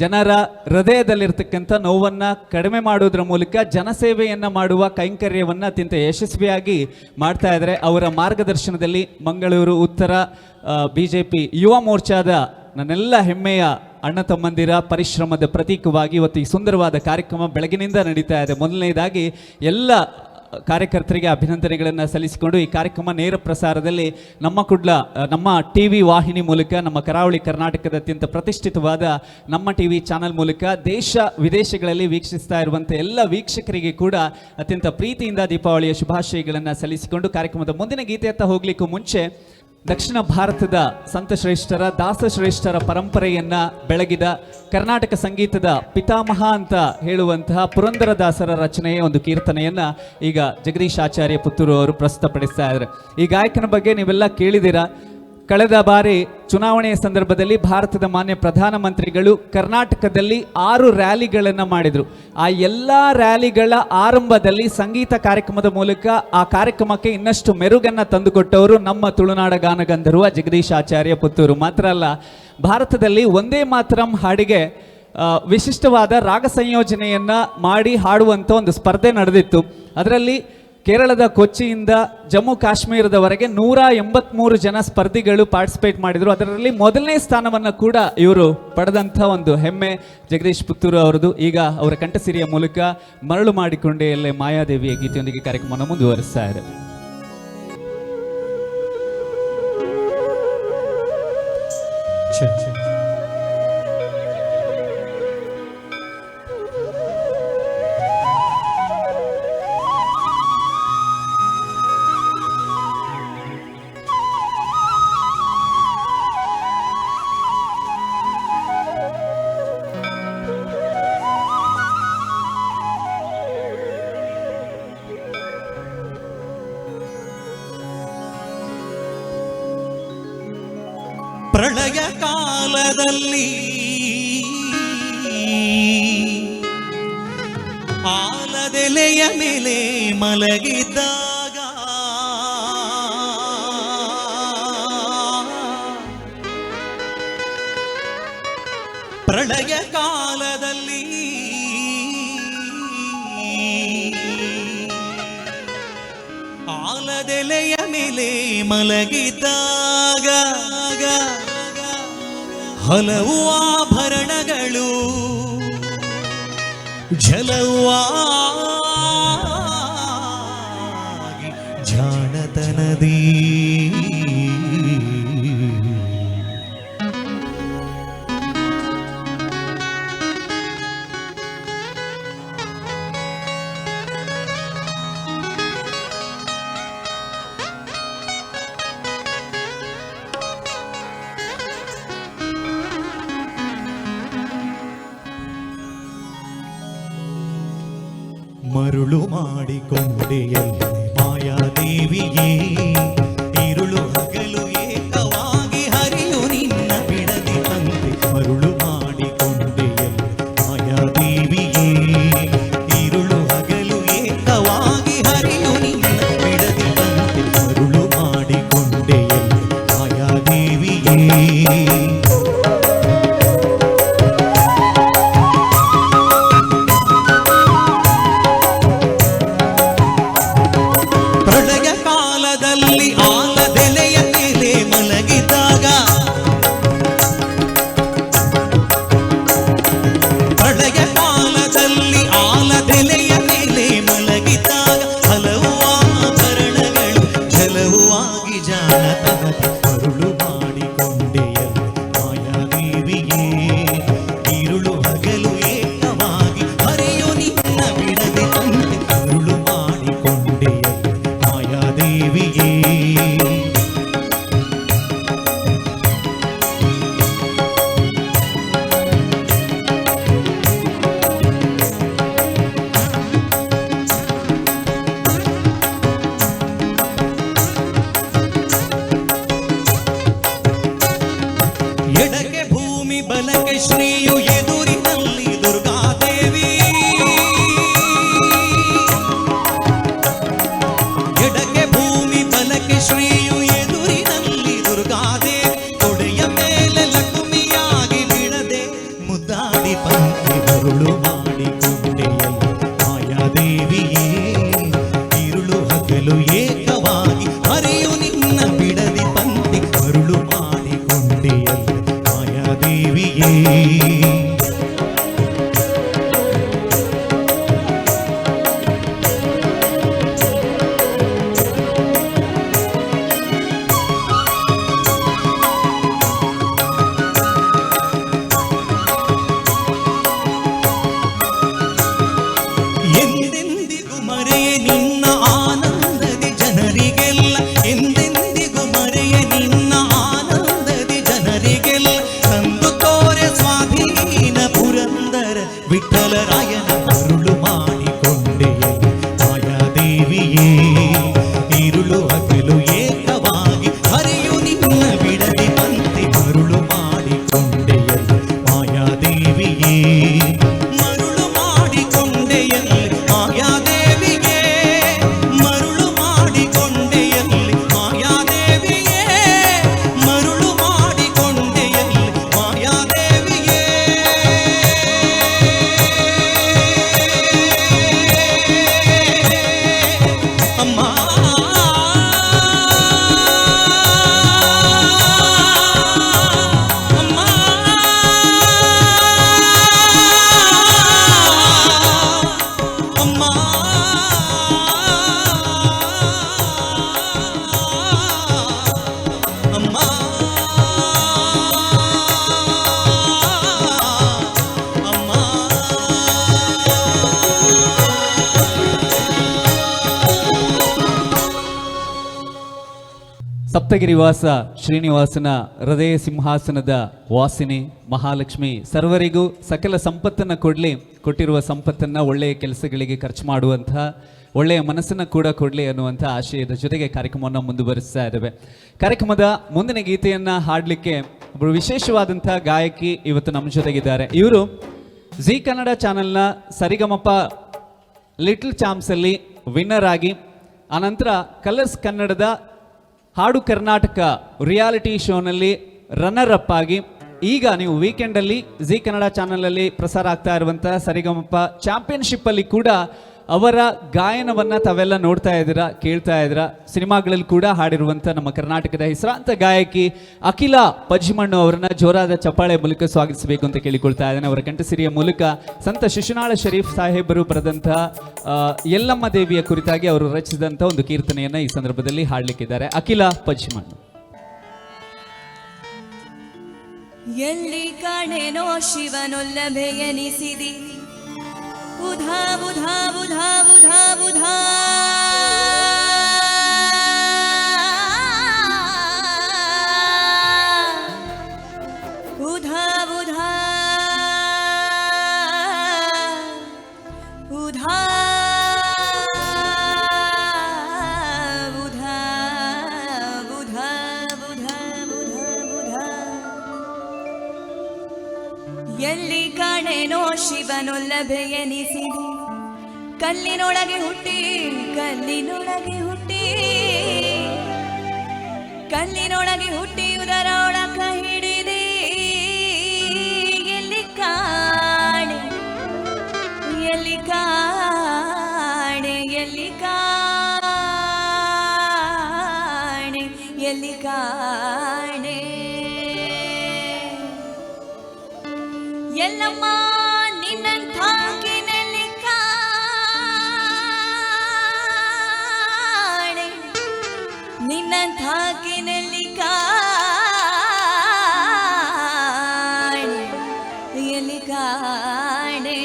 ಜನರ ಹೃದಯದಲ್ಲಿರ್ತಕ್ಕಂಥ ನೋವನ್ನು ಕಡಿಮೆ ಮಾಡೋದ್ರ ಮೂಲಕ ಜನಸೇವೆಯನ್ನು ಮಾಡುವ ಕೈಂಕರ್ಯವನ್ನು ಅತ್ಯಂತ ಯಶಸ್ವಿಯಾಗಿ ಮಾಡ್ತಾ ಇದ್ದಾರೆ. ಅವರ ಮಾರ್ಗದರ್ಶನದಲ್ಲಿ ಮಂಗಳೂರು ಉತ್ತರ BJP ಯುವ ಮೋರ್ಚಾದ ನನ್ನೆಲ್ಲ ಹೆಮ್ಮೆಯ ಅಣ್ಣ ತಮ್ಮಂದಿರ ಪರಿಶ್ರಮದ ಪ್ರತೀಕವಾಗಿ ಇವತ್ತು ಈ ಸುಂದರವಾದ ಕಾರ್ಯಕ್ರಮ ಬೆಳಗಿನಿಂದ ನಡೀತಾ ಇದೆ. ಮೊದಲನೇದಾಗಿ ಎಲ್ಲ ಕಾರ್ಯಕರ್ತರಿಗೆ ಅಭಿನಂದನೆಗಳನ್ನು ಸಲ್ಲಿಸಿಕೊಂಡು ಈ ಕಾರ್ಯಕ್ರಮ ನೇರ ಪ್ರಸಾರದಲ್ಲಿ ನಮ್ಮ TV ವಾಹಿನಿ ಮೂಲಕ, ನಮ್ಮ ಕರಾವಳಿ ಕರ್ನಾಟಕದ ಅತ್ಯಂತ ಪ್ರತಿಷ್ಠಿತವಾದ ನಮ್ಮ TV ಚಾನಲ್ ಮೂಲಕ ದೇಶ ವಿದೇಶಗಳಲ್ಲಿ ವೀಕ್ಷಿಸ್ತಾ ಇರುವಂಥ ಎಲ್ಲ ವೀಕ್ಷಕರಿಗೆ ಕೂಡ ಅತ್ಯಂತ ಪ್ರೀತಿಯಿಂದ ದೀಪಾವಳಿಯ ಶುಭಾಶಯಗಳನ್ನು ಸಲ್ಲಿಸಿಕೊಂಡು ಕಾರ್ಯಕ್ರಮದ ಮುಂದಿನ ಗೀತೆಯತ್ತ ಹೋಗ್ಲಿಕ್ಕೂ ಮುಂಚೆ ದಕ್ಷಿಣ ಭಾರತದ ಸಂತಶ್ರೇಷ್ಠರ ದಾಸಶ್ರೇಷ್ಠರ ಪರಂಪರೆಯನ್ನು ಬೆಳಗಿದ ಕರ್ನಾಟಕ ಸಂಗೀತದ ಪಿತಾಮಹ ಅಂತ ಹೇಳುವಂತಹ ಪುರಂದರದಾಸರ ರಚನೆಯ ಒಂದು ಕೀರ್ತನೆಯನ್ನು ಈಗ ಜಗದೀಶ್ ಆಚಾರ್ಯ ಪುತ್ತೂರು ಅವರು ಪ್ರಸ್ತುತಪಡಿಸ್ತಾ ಇದ್ದಾರೆ. ಈ ಗಾಯಕನ ಬಗ್ಗೆ ನೀವೆಲ್ಲ ಕೇಳಿದ್ದೀರಾ. ಕಳೆದ ಬಾರಿ ಚುನಾವಣೆಯ ಸಂದರ್ಭದಲ್ಲಿ ಭಾರತದ ಮಾನ್ಯ ಪ್ರಧಾನಮಂತ್ರಿಗಳು ಕರ್ನಾಟಕದಲ್ಲಿ 6 ರ್ಯಾಲಿಗಳನ್ನು ಮಾಡಿದರು. ಆ ಎಲ್ಲ ರ್ಯಾಲಿಗಳ ಆರಂಭದಲ್ಲಿ ಸಂಗೀತ ಕಾರ್ಯಕ್ರಮದ ಮೂಲಕ ಆ ಕಾರ್ಯಕ್ರಮಕ್ಕೆ ಇನ್ನಷ್ಟು ಮೆರುಗನ್ನು ತಂದುಕೊಟ್ಟವರು ನಮ್ಮ ತುಳುನಾಡ ಗಾನಗಂಧರ್ವ ಜಗದೀಶ್ ಆಚಾರ್ಯ ಪುತ್ತೂರು. ಮಾತ್ರ ಅಲ್ಲ, ಭಾರತದಲ್ಲಿ ಒಂದೇ ಮಾತರಂ ಹಾಡಿಗೆ ವಿಶಿಷ್ಟವಾದ ರಾಗ ಸಂಯೋಜನೆಯನ್ನು ಮಾಡಿ ಹಾಡುವಂಥ ಒಂದು ಸ್ಪರ್ಧೆ ನಡೆದಿತ್ತು. ಅದರಲ್ಲಿ ಕೇರಳದ ಕೊಚ್ಚಿಯಿಂದ ಜಮ್ಮು ಕಾಶ್ಮೀರದವರೆಗೆ 183 ಜನ ಸ್ಪರ್ಧಿಗಳು ಪಾರ್ಟಿಸಿಪೇಟ್ ಮಾಡಿದರು. ಅದರಲ್ಲಿ ಮೊದಲನೇ ಸ್ಥಾನವನ್ನು ಕೂಡ ಇವರು ಪಡೆದಂಥ ಒಂದು ಹೆಮ್ಮೆ ಜಗದೀಶ್ ಪುತ್ತೂರು ಅವರದು. ಈಗ ಅವರ ಕಂಠಸಿರಿಯ ಮೂಲಕ ಮರಳು ಮಾಡಿಕೊಂಡೇ ಎಲ್ಲೇ ಮಾಯಾದೇವಿಯ ಗೀತೆಯೊಂದಿಗೆ ಕಾರ್ಯಕ್ರಮವನ್ನು ಮುಂದುವರಿಸ್ತಾ ಇದೆ. ಪ್ರಳಯ ಕಾಲದಲ್ಲಿ ಆಲದೆಲೆಯ ಮೇಲೆ ಮಲಗಿದ್ದಾಗ ಪ್ರಳಯ ಕಾಲದಲ್ಲಿ ಆಲದೆಲೆಯ ಮೇಲೆ ಮಲಗಿದ್ದಾಗ ಹಲವು ಆಭರಣಗಳು ಝಲವಾಗಿ ಜಾಣತನದಿ ಮರುಳು ಮಾಡಿಕೊಂಡೆಯಲ್ಲಿ ಮಾಯಾದೇವಿಯೇ ഇരുಳು ಹಗಲು ಏಕವಾಗಿ ಹರಿಯು ನಿನ್ನ ಬಿಡದಿ ತಂದೆ ಮರುಳು ಮಾಡಿಕೊಂಡೆಯಲ್ಲಿ ಮಾಯಾದೇವಿಯೇ ഇരുಳು ಹಗಲು ಏಕವಾಗಿ ಹರಿಯು ನಿನ್ನ ಬಿಡದಿ ತಂದೆ ಮರುಳು ಮಾಡಿಕೊಂಡೆಯಲ್ಲಿ ಮಾಯಾದೇವಿಯೇ ಮಾಯಾದೇವಿಯೇ ഇരുಳು ಹಗಲು ಏಕವಾಗಿ ಹರಿಯು ನಿನ್ನ ಬಿಡದೆ ಅಂತೆ ಮರುಳು ಮಾಡಿಕೊಂಡೆಯಲ್ಲಿ ಮಾಯಾದೇವಿಯೇ ಮರುಳು ಮಾಡಿಕೊಂಡೆಯಲ್ಲಿ ಮಾಯಾದೇವಿಯೇ ಮರುಳು ಮಾಡಿಕೊಂಡೆಯಲ್ಲಿ ಮಾಯಾದೇವಿಯೇ ಮರುಳು ಮಾಡಿಕೊಂಡೆಯಲ್ಲಿ ಮಾಯಾದೇವಿಯೇ ಅಮ್ಮ ಸಪ್ತಗಿರಿವಾಸ ಶ್ರೀನಿವಾಸನ ಹೃದಯ ಸಿಂಹಾಸನದ ವಾಸಿನಿ ಮಹಾಲಕ್ಷ್ಮಿ ಸರ್ವರಿಗೂ ಸಕಲ ಸಂಪತ್ತನ್ನು ಕೊಟ್ಟಿರುವ ಸಂಪತ್ತನ್ನು ಒಳ್ಳೆಯ ಕೆಲಸಗಳಿಗೆ ಖರ್ಚು ಮಾಡುವಂತಹ ಒಳ್ಳೆಯ ಮನಸ್ಸನ್ನು ಕೂಡ ಕೊಡಲಿ ಅನ್ನುವಂಥ ಆಶಯದ ಜೊತೆಗೆ ಕಾರ್ಯಕ್ರಮವನ್ನು ಮುಂದುವರಿಸ್ತಾ ಇದ್ದೇವೆ. ಕಾರ್ಯಕ್ರಮದ ಮುಂದಿನ ಗೀತೆಯನ್ನು ಹಾಡಲಿಕ್ಕೆ ಒಬ್ಬರು ವಿಶೇಷವಾದಂಥ ಗಾಯಕಿ ಇವತ್ತು ನಮ್ಮ ಜೊತೆಗಿದ್ದಾರೆ. ಇವರು ಜಿ ಕನ್ನಡ ಚಾನೆಲ್ನ ಸರಿಗಮಪ ಲಿಟಲ್ ಚಾಂಪ್ಸಲ್ಲಿ ವಿನ್ನರ್ ಆಗಿ ಆನಂತರ ಕಲರ್ಸ್ ಕನ್ನಡದ ಹಾಡು ಕರ್ನಾಟಕ ರಿಯಾಲಿಟಿ ಶೋನಲ್ಲಿ ರನ್ನರ್ ಅಪ್ ಆಗಿ ಈಗ ನೀವು ವೀಕೆಂಡಲ್ಲಿ ಜಿ ಕನ್ನಡ ಚಾನಲಲ್ಲಿ ಪ್ರಸಾರ ಆಗ್ತಾ ಇರುವಂಥ ಸರಿಗಮಪ ಚಾಂಪಿಯನ್ಶಿಪ್ಪಲ್ಲಿ ಕೂಡ ಅವರ ಗಾಯನವನ್ನು ತಾವೆಲ್ಲ ನೋಡ್ತಾ ಇದ್ದೀರಾ, ಕೇಳ್ತಾ ಇದ್ದೀರಾ. ಸಿನಿಮಾಗಳಲ್ಲಿ ಕೂಡ ಹಾಡಿರುವಂಥ ನಮ್ಮ ಕರ್ನಾಟಕದ ಹೆಸರಾಂತ ಗಾಯಕಿ ಅಖಿಲ ಪಜ್ಮಣ್ಣು ಅವರನ್ನ ಜೋರಾದ ಚಪ್ಪಾಳೆ ಮೂಲಕ ಸ್ವಾಗತಿಸಬೇಕು ಅಂತ ಕೇಳಿಕೊಳ್ತಾ ಇದ್ದೇನೆ. ಅವರ ಕಂಠಸಿರಿಯ ಮೂಲಕ ಸಂತ ಶಿಶುನಾಳ ಶರೀಫ್ ಸಾಹೇಬರು ಬರೆದಂತಹ ಯಲ್ಲಮ್ಮ ದೇವಿಯ ಕುರಿತಾಗಿ ಅವರು ರಚಿಸಿದಂಥ ಒಂದು ಕೀರ್ತನೆಯನ್ನು ಈ ಸಂದರ್ಭದಲ್ಲಿ ಹಾಡಲಿಕ್ಕಿದ್ದಾರೆ. ಅಖಿಲ ಪಜ್ಮಣ್ಣು. ಎಲ್ಲಿ ಕಾಣೆನೋ ಶಿವನೊಲ್ಲಭೆಯನಿಸಿದಿ ಬುಧಾ ಬುಧಾ ಬುಧಾ ಬುಧಾ ಬುಧಾ ಬುಧಾ ಬುಧಾ ಬುಧಾ ಬುಧಾ ಬುಧಾ ಬುಧಾ ಬುಧಾ ಬುಧಾ ಎಲ್ಲಿ ಕಾಣೆನೋ ಶಿವನೊಲ್ಲಭೆಯನಿಸಿದಿ ಕಲ್ಲಿನೊಳಗೆ ಹುಟ್ಟಿ ಕಲ್ಲಿನೊಳಗೆ ಹುಟ್ಟಿ ಕಲ್ಲಿನೊಳಗೆ ಹುಟ್ಟಿ ಉದರ ಒಳಕ ಹಿಡಿದಿ ಎಲ್ಲಿ ಕಾಣೆ ಎಲ್ಲಿ ಕಾಣೆ ಎಲ್ಲಿ ಕಾಣೆ ಎಲ್ಲಿ ಕಾಣೆ ಎಲ್ಲಮ್ಮ ನಿನ್ನಂಥಾಕಿನಲ್ಲಿ ಕಾಣೆ ನಿನ್ನಂಥಾಕಿನಲ್ಲಿ ಕಾಣೆ ಎಲ್ಲಿ ಕಾಣೆ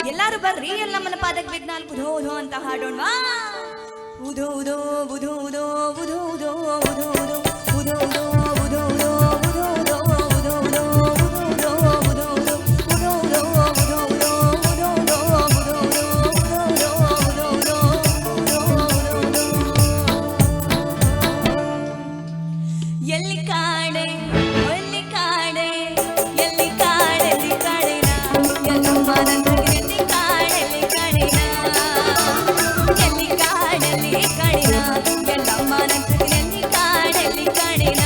ಎಲ್ಲಾರು ಬರ್ರಿ ಎಲ್ಲಮ್ಮನ ಪಾದಕ್ಕೆ ಬಿದ್ದು ನಾಲ್ಕು ಉಧೋ ಉಧೋ ಅಂತ ಹಾಡೋಣವಾ. ಉಧೋ ಉಧೋ ಉಧೋ ಉಧೋ ಉಧೋ ಉಧೋ ಉಧೋ ಉಧೋ ಉಧೋ ಉಧೋ ಉಧೋ ಉಧೋ ಉಧೋ ಉಧೋ ಉಧೋ ಉಧೋ ಉಧೋ ಎಲ್ಲಿ ಕಾಣೆ ಎಲ್ಲಿ ಕಾಣೆ ಎಲ್ಲಿ ಕಾಣೆ ಎಲ್ಲಿ ಕಾಣೆನ ಎಲ್ಲಮ್ಮನಂತಗಿರಿ ಕಾಣೆಲ್ಲಿ ಕಾಣೆನ ಎಲ್ಲಿ ಕಾಣೆಲ್ಲಿ ಕಾಣೆನ ಎಲ್ಲಮ್ಮನಂತಗಿರಿ ಕಾಣೆಲ್ಲಿ ಕಾಣೆನ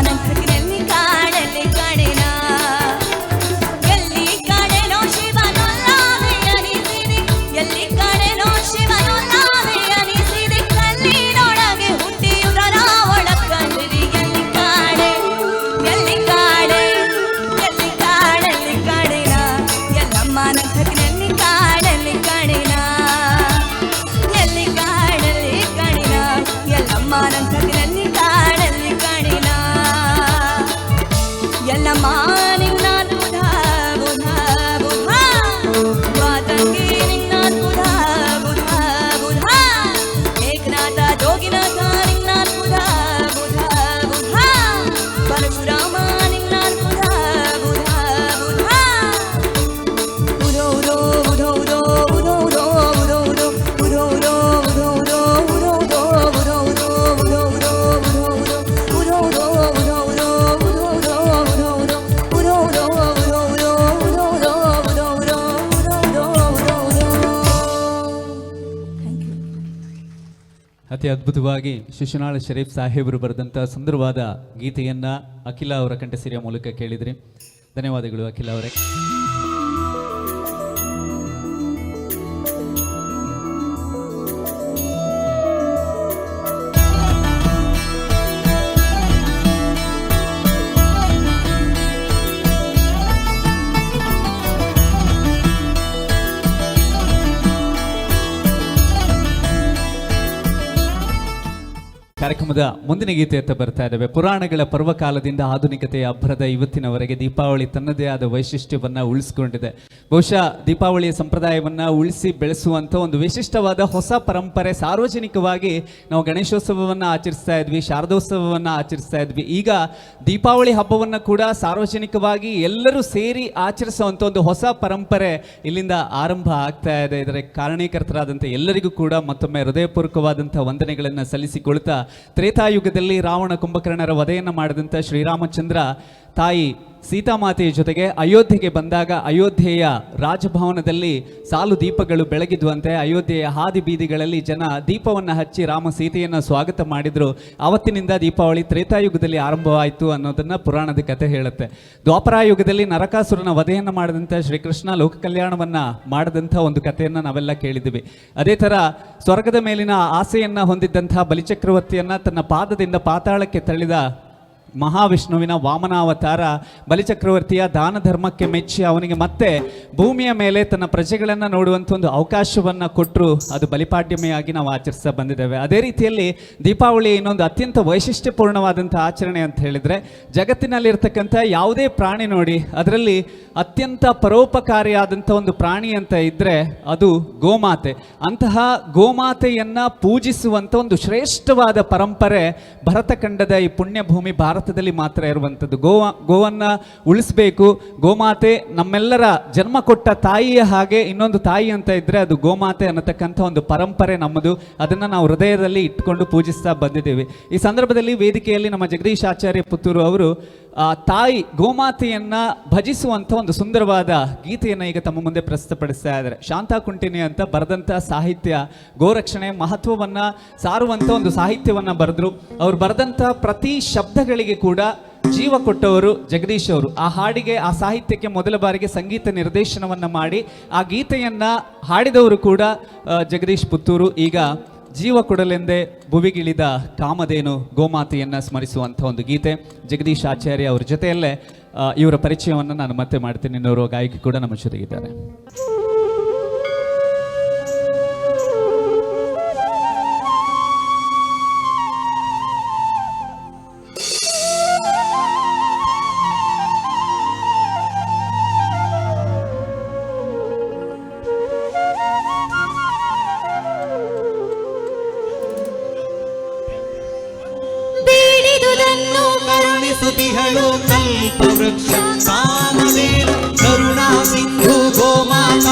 ನನ್ನಂಥಕ್ಕಿನಲ್ಲಿ ಕಾಡಲ್ಲಿ ಕಾಣೆನ ಎಲ್ಲಿ ಕಾಣೆನೋ ಶಿವನೊಲ್ಲಾವೆ ಅನಿಸಿದೆ ಎಲ್ಲಿ ಕಾಣೆನೋ ಶಿವನೊಲ್ಲಾವೆ ಅನಿಸಿದೆ ಕಲ್ಲಿನೊಳಗೆ ಹುಟ್ಟಿಯುವುದರ ಒಳಕಂದಿರಿ ಎಲ್ಲಿ ಕಾಣೆ ಎಲ್ಲಿ ಕಾಣೆ ಎಲ್ಲಿ ಕಾಡಲ್ಲಿ ಕಾಣೆನ ಎಲ್ಲಮ್ಮನಂಥಕ್ಕಿನಲ್ಲಿ ಕಾಡಲ್ಲಿ ಕಾಣೆನ ಎಲ್ಲಿ ಕಾಡಲ್ಲಿ ಕಾಣೆನ ಎಲ್ಲಮ್ಮನಂಥಕ್ಕಿನಲ್ಲಿ ಕಾಡಲ್ಲಿ ಕಾಣೆನ ಎಲ್ಲಮ್ಮ ನಿನ್ನ ಬುಧ ಬುಧ ಬುಧ ವಾತಂಗಿ ನಿನ್ನ ಬುಧ ಬುಧ ಬುಧ ಏಕನಾಥ ಜೋಗಿನಾಥ ನಿನ್ನ ಬುಧ ಬುಧ ಬುಧ ಪರಶುರಾಮ ನಿನ್ನ ಬುಧ ಬುಧ ಬುಧ ಉದೋ ಉದೋ ಉದೋ ಉದೋ ಉದೋ ಉದೋ ಉದೋ ಉದೋ ಉದೋ ಉದೋ ಉದೋ ಉದೋ ಉದೋ ಉದೋ ಉದೋ ಉದೋ ಅತಿ ಅದ್ಭುತವಾಗಿ ಶಿಶುನಾಳ ಶರೀಫ್ ಸಾಹೇಬರು ಬರೆದಂಥ ಸುಂದರವಾದ ಗೀತೆಯನ್ನ ಅಖಿಲ ಅವರ ಕಂಠಸಿರಿಯ ಮೂಲಕ ಕೇಳಿದ್ರಿ. ಧನ್ಯವಾದಗಳು ಅಖಿಲ ಅವರೇ. ಕಾರ್ಯಕ್ರಮದ ಮುಂದಿನ ಗೀತೆಯತ್ತ ಬರ್ತಾ ಇದ್ದೇವೆ. ಪುರಾಣಗಳ ಪರ್ವಕಾಲದಿಂದ ಆಧುನಿಕತೆಯ ಅಬ್ಬರದ ಇವತ್ತಿನವರೆಗೆ ದೀಪಾವಳಿ ತನ್ನದೇ ಆದ ವೈಶಿಷ್ಟ್ಯವನ್ನ ಉಳಿಸಿಕೊಂಡಿದೆ. ಬಹುಶಃ ದೀಪಾವಳಿಯ ಸಂಪ್ರದಾಯವನ್ನ ಉಳಿಸಿ ಬೆಳೆಸುವಂತ ಒಂದು ವಿಶಿಷ್ಟವಾದ ಹೊಸ ಪರಂಪರೆ. ಸಾರ್ವಜನಿಕವಾಗಿ ನಾವು ಗಣೇಶೋತ್ಸವವನ್ನ ಆಚರಿಸ್ತಾ ಇದ್ವಿ, ಶಾರದೋತ್ಸವವನ್ನ ಆಚರಿಸ್ತಾ ಇದ್ವಿ. ಈಗ ದೀಪಾವಳಿ ಹಬ್ಬವನ್ನ ಕೂಡ ಸಾರ್ವಜನಿಕವಾಗಿ ಎಲ್ಲರೂ ಸೇರಿ ಆಚರಿಸುವಂತ ಒಂದು ಹೊಸ ಪರಂಪರೆ ಇಲ್ಲಿಂದ ಆರಂಭ ಆಗ್ತಾ ಇದೆ. ಇದರ ಕಾರಣೀಕರ್ತರಾದಂಥ ಎಲ್ಲರಿಗೂ ಕೂಡ ಮತ್ತೊಮ್ಮೆ ಹೃದಯಪೂರ್ವಕವಾದಂತಹ ವಂದನೆಗಳನ್ನು ಸಲ್ಲಿಸಿಕೊಳ್ತಾ, ತ್ರೇತಾಯುಗದಲ್ಲಿ ರಾವಣ ಕುಂಭಕರ್ಣರ ವಧೆಯನ್ನು ಮಾಡಿದಂಥ ಶ್ರೀರಾಮಚಂದ್ರ ತಾಯಿ ಸೀತಾಮಾತೆಯ ಜೊತೆಗೆ ಅಯೋಧ್ಯೆಗೆ ಬಂದಾಗ ಅಯೋಧ್ಯೆಯ ರಾಜಭವನದಲ್ಲಿ ಸಾಲು ದೀಪಗಳು ಬೆಳಗಿದ್ವಂತೆ. ಅಯೋಧ್ಯೆಯ ಹಾದಿ ಬೀದಿಗಳಲ್ಲಿ ಜನ ದೀಪವನ್ನು ಹಚ್ಚಿ ರಾಮ ಸೀತೆಯನ್ನು ಸ್ವಾಗತ ಮಾಡಿದ್ರು. ಆವತ್ತಿನಿಂದ ದೀಪಾವಳಿ ತ್ರೇತಾಯುಗದಲ್ಲಿ ಆರಂಭವಾಯಿತು ಅನ್ನೋದನ್ನ ಪುರಾಣದ ಕಥೆ ಹೇಳುತ್ತೆ. ದ್ವಾಪರಾಯುಗದಲ್ಲಿ ನರಕಾಸುರನ ವಧೆಯನ್ನು ಮಾಡಿದಂಥ ಶ್ರೀಕೃಷ್ಣ ಲೋಕ ಕಲ್ಯಾಣವನ್ನ ಮಾಡಿದಂಥ ಒಂದು ಕಥೆಯನ್ನ ನಾವೆಲ್ಲ ಕೇಳಿದ್ವಿ. ಅದೇ ತರ ಸ್ವರ್ಗದ ಮೇಲಿನ ಆಸೆಯನ್ನ ಹೊಂದಿದ್ದಂಥ ಬಲಿಚಕ್ರವರ್ತಿಯನ್ನ ತನ್ನ ಪಾದದಿಂದ ಪಾತಾಳಕ್ಕೆ ತಳ್ಳಿದ ಮಹಾವಿಷ್ಣುವಿನ ವಾಮನಾವತಾರ ಬಲಿಚಕ್ರವರ್ತಿಯ ದಾನ ಧರ್ಮಕ್ಕೆ ಮೆಚ್ಚಿ ಅವನಿಗೆ ಮತ್ತೆ ಭೂಮಿಯ ಮೇಲೆ ತನ್ನ ಪ್ರಜೆಗಳನ್ನು ನೋಡುವಂಥ ಒಂದು ಅವಕಾಶವನ್ನು ಕೊಟ್ಟರು. ಅದು ಬಲಿಪಾಡ್ಯಮೆಯಾಗಿ ನಾವು ಆಚರಿಸ್ತಾ ಬಂದಿದ್ದೇವೆ. ಅದೇ ರೀತಿಯಲ್ಲಿ ದೀಪಾವಳಿ ಇನ್ನೊಂದು ಅತ್ಯಂತ ವೈಶಿಷ್ಟ್ಯಪೂರ್ಣವಾದಂಥ ಆಚರಣೆ ಅಂತ ಹೇಳಿದರೆ, ಜಗತ್ತಿನಲ್ಲಿರ್ತಕ್ಕಂಥ ಯಾವುದೇ ಪ್ರಾಣಿ ನೋಡಿ, ಅದರಲ್ಲಿ ಅತ್ಯಂತ ಪರೋಪಕಾರಿಯಾದಂಥ ಒಂದು ಪ್ರಾಣಿ ಅಂತ ಇದ್ದರೆ ಅದು ಗೋಮಾತೆ. ಅಂತಹ ಗೋಮಾತೆಯನ್ನು ಪೂಜಿಸುವಂಥ ಒಂದು ಶ್ರೇಷ್ಠವಾದ ಪರಂಪರೆ ಭರತಖಂಡದ ಈ ಪುಣ್ಯಭೂಮಿ ಭಾರತದಲ್ಲಿ ಮಾತ್ರ ಇರುವಂಥದ್ದು. ಗೋವನ್ನು ಉಳಿಸಬೇಕು. ಗೋಮಾತೆ ನಮ್ಮೆಲ್ಲರ ಜನ್ಮ ಕೊಟ್ಟ ತಾಯಿಯ ಹಾಗೆ ಇನ್ನೊಂದು ತಾಯಿ ಅಂತ ಇದ್ದರೆ ಅದು ಗೋಮಾತೆ ಅನ್ನತಕ್ಕಂಥ ಒಂದು ಪರಂಪರೆ ನಮ್ಮದು. ಅದನ್ನು ನಾವು ಹೃದಯದಲ್ಲಿ ಇಟ್ಕೊಂಡು ಪೂಜಿಸ್ತಾ ಬಂದಿದ್ದೇವೆ. ಈ ಸಂದರ್ಭದಲ್ಲಿ ವೇದಿಕೆಯಲ್ಲಿ ನಮ್ಮ ಜಗದೀಶ್ ಆಚಾರ್ಯ ಪುತ್ತೂರು ಅವರು ತಾಯಿ ಗೋಮಾತೆಯನ್ನ ಭಜಿಸುವಂಥ ಒಂದು ಸುಂದರವಾದ ಗೀತೆಯನ್ನು ಈಗ ತಮ್ಮ ಮುಂದೆ ಪ್ರಸ್ತುತಪಡಿಸ್ತಾ ಇದ್ದಾರೆ. ಶಾಂತಾ ಕುಂಟಿನಿ ಅಂತ ಬರೆದಂಥ ಸಾಹಿತ್ಯ ಗೋರಕ್ಷಣೆ ಮಹತ್ವವನ್ನು ಸಾರುವಂಥ ಒಂದು ಸಾಹಿತ್ಯವನ್ನು ಬರೆದ್ರು. ಅವರು ಬರೆದಂಥ ಪ್ರತಿ ಶಬ್ದಗಳಿಗೆ ಕೂಡ ಜೀವ ಕೊಟ್ಟವರು ಜಗದೀಶ್ ಅವರು. ಆ ಹಾಡಿಗೆ, ಆ ಸಾಹಿತ್ಯಕ್ಕೆ ಮೊದಲ ಬಾರಿಗೆ ಸಂಗೀತ ನಿರ್ದೇಶನವನ್ನು ಮಾಡಿ ಆ ಗೀತೆಯನ್ನು ಹಾಡಿದವರು ಕೂಡ ಜಗದೀಶ್ ಪುತ್ತೂರು. ಈಗ ಜೀವ ಕೊಡಲೆಂದೇ ಭುವಿಗಿಳಿದ ಕಾಮಧೇನು ಗೋಮಾತೆಯನ್ನು ಸ್ಮರಿಸುವಂಥ ಒಂದು ಗೀತೆ. ಜಗದೀಶ್ ಆಚಾರ್ಯ ಅವ್ರ ಜೊತೆಯಲ್ಲೇ ಇವರ ಪರಿಚಯವನ್ನು ನಾನು ಮತ್ತೆ ಮಾಡ್ತೀನಿ. ಇನ್ನೋರ್ವ ಗಾಯಕಿ ಕೂಡ ನಮ್ಮ ಜೊತೆಗಿದ್ದಾರೆ. ಕರುಣಿಸುತ್ತಿಹಳು ಕಲ್ಪವೃಕ್ಷ ಕಾಮಧೇನು ಕರುಣಾ ಸಿಂಧು ಗೋಮಾತಾ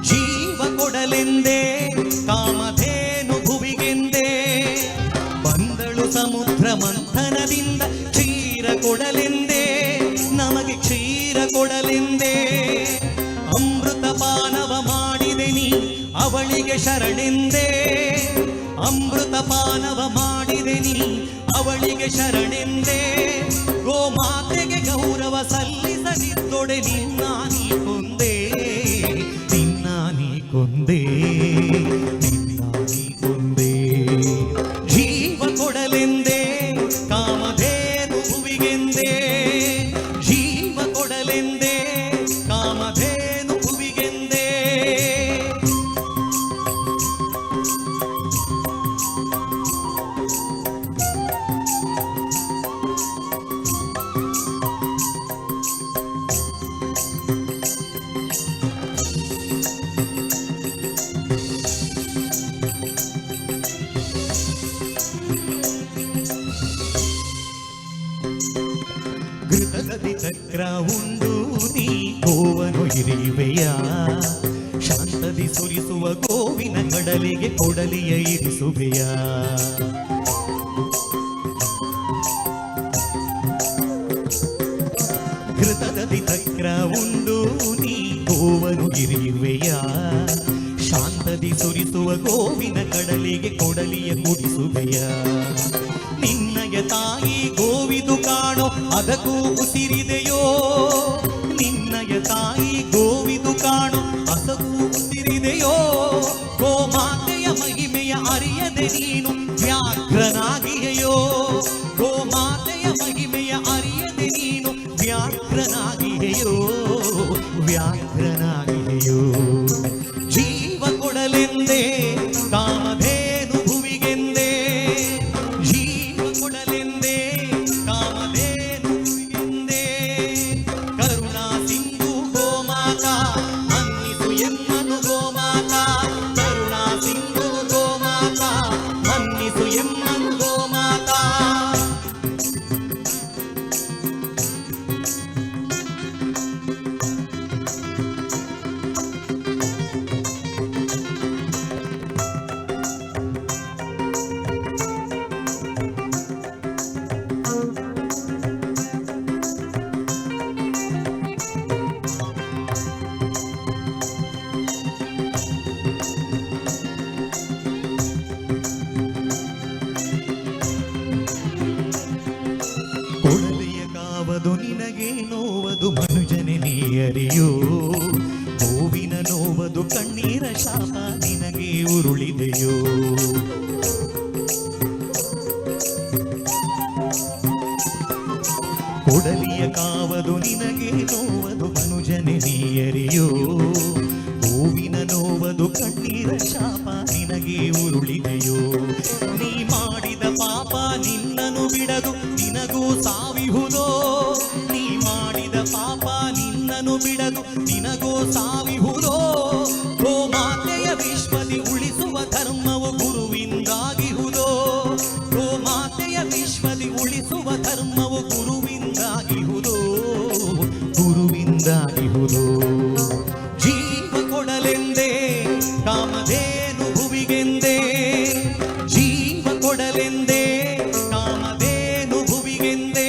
ಜೀವ ಕೊಡಲೆಂದೇ ಕಾಮಧೇನು ಭುವಿಗೆಂದೇ ಬಂದಳು ಸಮುದ್ರ ಮಂಥನದಿಂದ ಕ್ಷೀರ ಕೊಡಲೆಂದೇ ನಮಗೆ ಕ್ಷೀರ ಕೊಡಲೆಂದೇ ಅಮೃತ ಪಾನವ ಮಾಡಿದೆ ನೀ ಅವಳಿಗೆ ಶರಣೆಂದೇ ಅಮೃತ ಪಾನವ ಮಾಡಿದೆ ನೀ ಅವಳಿಗೆ ಶರಣೆಂದೇ ಗೋಮಾತೆಗೆ ಗೌರವ ಸಲ್ಲಿಸದಿದ್ದೊಡೆ ನಿನ್ನ ನೀ ಕೊಂದೆ ನಿನ್ನ ನೀ ಕೊಂದೆ ನಿನ್ನ ನೀ ಕೊಂದೆ ಜೀವ ಕೊಡಲೆಂದೇ ಕಾಮಧೇನು ಭುವಿಗೆಂದೇ ಜೀವ ಕೊಡಲೆಂದೇ ಕಾಮಧೇನು ಭುವಿಗೆಂದೇ ಘೃತಗತಿ ಚಕ್ರ ಉಂಡು ನೀ ಗೋವನು ಇರಿವೆಯ ಶಾಂತದಿ ಸುರಿಸುವ ಗೋವಿನ ಕಡಲಿಗೆ ಕೊಡಲಿಯ ಇರಿಸುವೆಯ ಘೃತಗತಿ ಚಕ್ರ ಉಂಡು ನೀ ಗೋವನು ಇರಿವೆಯ ಶಾಂತದಿ ಸುರಿಸುವ ಗೋವಿನ ಕಡಲಿಗೆ ಕೊಡಲಿಯ ಕುಡಿಸುವೆಯ ನಿನ್ನಯ ತಾಯಿ ಗೋವಿದು ಕಾಣೋ ಅದಕ್ಕೂ ಉಸಿರಿದೆಯೋ ನಿನ್ನಯ ತಾಯಿ ಗೋವಿದು ಕಾಣೋ ಅದಕ್ಕೂ ಉಸಿರಿದೆಯೋ ಗೋಮಾತೆಯ ಮಹಿಮೆಯ ಅರಿಯದೆ ನೀನು ವ್ಯಾಘ್ರನಾಗಿಯೋ ಗೋಮಾತೆಯ ಮಹಿಮೆಯ ಅರಿಯದೆ ನೀನು ವ್ಯಾಘ್ರನಾಗಿಯೋ ವ್ಯಾಘ್ರನಾಗಿಯೋ ಜೀವ ಕೊಡಲೆಂದೇ ಕಾಮಧೇನು ಭುವಿಗೆಂದೇ ಜೀವ ಕೊಡಲೆಂದೇ ಕಾಮಧೇನು ಭುವಿಗೆಂದೇ ಕರುಣಾ ಸಿಂಧು ಗೋಮಾತಾ ಮನ್ನಿಸು ಎಮ್ಮನು ಗೋಮಾತಾ ಕರುಣಾ ಸಿಂಧು ಗೋಮಾತಾ ಮನ್ನಿಸು ಎಮ್ಮನು ಗೋಮಾತಾ ಕೊಡಲಿಯ ಕಾವದು ನಿನಗೆ ನೋವದು ಮನುಜನೆ ನೀಯರಿಯೋ ಗೋವಿನ ನೋವದು ಕಣ್ಣೀರ ಶಾಪ ನಿನಗೆ ಉರುಳಿದೆಯೋ ಕೊಡಲಿಯ ಕಾವದು ನಿನಗೆ ನೋವದು ಮನುಜನೆ ನೀಯರಿಯೋ ಗೋವಿನ ನೋವದು ಕಣ್ಣೀರ ಶಾಪ ನಿನಗೆ ಉರುಳಿದೆಯೋ ನೀ ಮಾಡಿದ ಪಾಪ ನಿನ್ನನು ಬಿಡದು ನಿನಗೂ ಸಾವಿಹುದೋ ನೀ ಮಾಡಿದ ಪಾಪ ನಿನ್ನನು ಬಿಡದು ನಿನಗೂ ಸಾವಿಹುದೋ ಗೋಮಾತೆಯ ವಿಶ್ವದಿ ಉಳಿಸುವ ಧರ್ಮವು ಗುರುವಿಂದಾಗಿಹುದೋ ಗೋಮಾತೆಯ ವಿಶ್ವದಿ ಉಳಿಸುವ ಧರ್ಮವು ಗುರುವಿಂದಾಗಿಹುದೋ ಗುರುವಿಂದಾಗಿಹುದೋ ಜೀವ ಕೊಡಲೆಂದೇ ಕಾಮಧೇನು ಭುವಿಗೆಂದೇ ಜೀವ ಕೊಡಲೆಂದೇ ಕಾಮಧೇನು ಭುವಿಗೆಂದೇ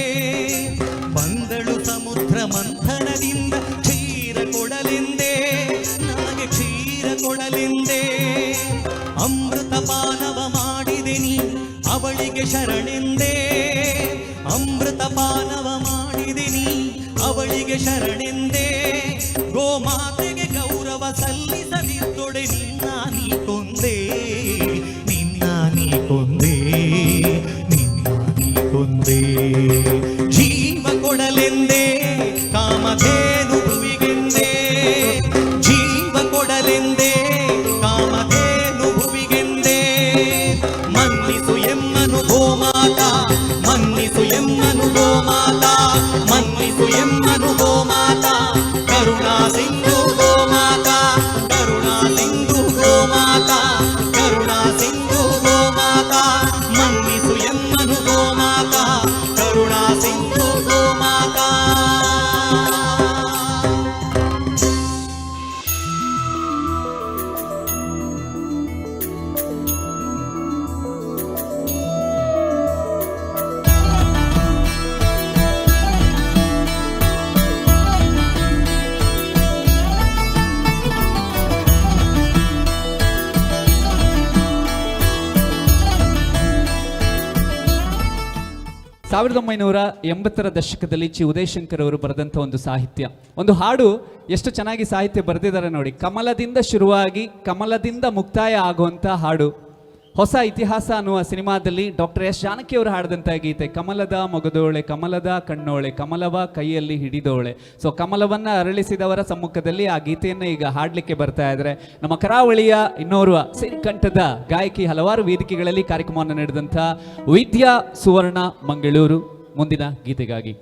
ಬಂದಳು ಸಮುದ್ರ ಮಂಥನದಿಂದ ಕ್ಷೀರ ಕೊಡಲೆಂದೇ ನನಗೆ ಕ್ಷೀರ ಕೊಡಲೆಂದೇ ಅಮೃತ ಪಾನವ ಮಾಡಿದೆ ನೀ ಅವಳಿಗೆ ಶರಣೆಂದೇ ಅಮೃತ ಪಾನವ ಮಾಡಿದೆ ನೀ ಅವಳಿಗೆ ಶರಣೆಂದೇ ಗೋಮಾತೆಗೆ ಗೌರವ ಸಲ್ಲಿಸದಿದ್ದೊಡೆ ನಿನ್ನ ನೀ ಕೊಂದೆ ನಿನ್ನ ನೀ ಕೊಂದೆ ನಿನ್ನ ನೀ ಕೊಂದೆ ಜೀವ ಕೊಡಲೆಂದೇ ಕಾಮಧೇನು ಭುವಿಗೆಂದೇ ಜೀವ ಕೊಡಲೆಂದೇ ಕಾಮಧೇನು ಭುವಿಗೆಂದೇ ಮನ್ನಿಸು ಎಮ್ಮನು ಗೋಮಾತಾ ಮನ್ನಿಸು ಎಮ್ಮನು ಗೋಮಾತಾ ಮನ್ನಿಸು ಎಮ್ಮನು ಗೋಮಾತಾ ಕರುಣಾ ಸಿಂಧು ಗೋಮಾತಾ ಕರುಣಾ ಸಿಂಧು ಗೋಮಾತಾ ಕರುಣಾ ಸಿಂಧು ಗೋಮಾತಾ ಮನ್ನಿಸು ಎಮ್ಮನು ಗೋಮಾತಾ ಕರುಣಾ ಸಿಂಧು ಗೋಮಾತಾ 1980ರ ದಶಕದಲ್ಲಿ ಚಿ ಉದಯಶಂಕರ್ ಅವರು ಬರೆದಂಥ ಒಂದು ಸಾಹಿತ್ಯ, ಒಂದು ಹಾಡು ಎಷ್ಟು ಚೆನ್ನಾಗಿ ಸಾಹಿತ್ಯ ಬರೆದಿದ್ದಾರೆ ನೋಡಿ. ಕಮಲದಿಂದ ಶುರುವಾಗಿ ಕಮಲದಿಂದ ಮುಕ್ತಾಯ ಆಗುವಂಥ ಹಾಡು. ಹೊಸ ಇತಿಹಾಸ ಅನ್ನುವ ಸಿನಿಮಾದಲ್ಲಿ ಡಾಕ್ಟರ್ ಎಸ್ ಜಾನಕಿ ಅವರು ಹಾಡಿದಂಥ ಗೀತೆ, ಕಮಲದ ಮೊಗದೋಳೆ ಕಮಲದ ಕಣ್ಣೋಳೆ ಕಮಲವ ಕೈಯಲ್ಲಿ ಹಿಡಿದೋಳೆ. ಸೊ ಕಮಲವನ್ನ ಅರಳಿಸಿದವರ ಸಮ್ಮುಖದಲ್ಲಿ ಆ ಗೀತೆಯನ್ನು ಈಗ ಹಾಡಲಿಕ್ಕೆ ಬರ್ತಾ ಇದ್ದಾರೆ ನಮ್ಮ ಕರಾವಳಿಯ ಇನ್ನೋರ್ವ ಸಿರಿಕಂಠದ ಗಾಯಕಿ. ಹಲವಾರು ವೇದಿಕೆಗಳಲ್ಲಿ ಕಾರ್ಯಕ್ರಮವನ್ನು ನಡೆದಂಥ ವಿದ್ಯಾ ಸುವರ್ಣ ಮಂಗಳೂರು. ಮುಂದಿನ ಗೀತೆಗಾಗಿ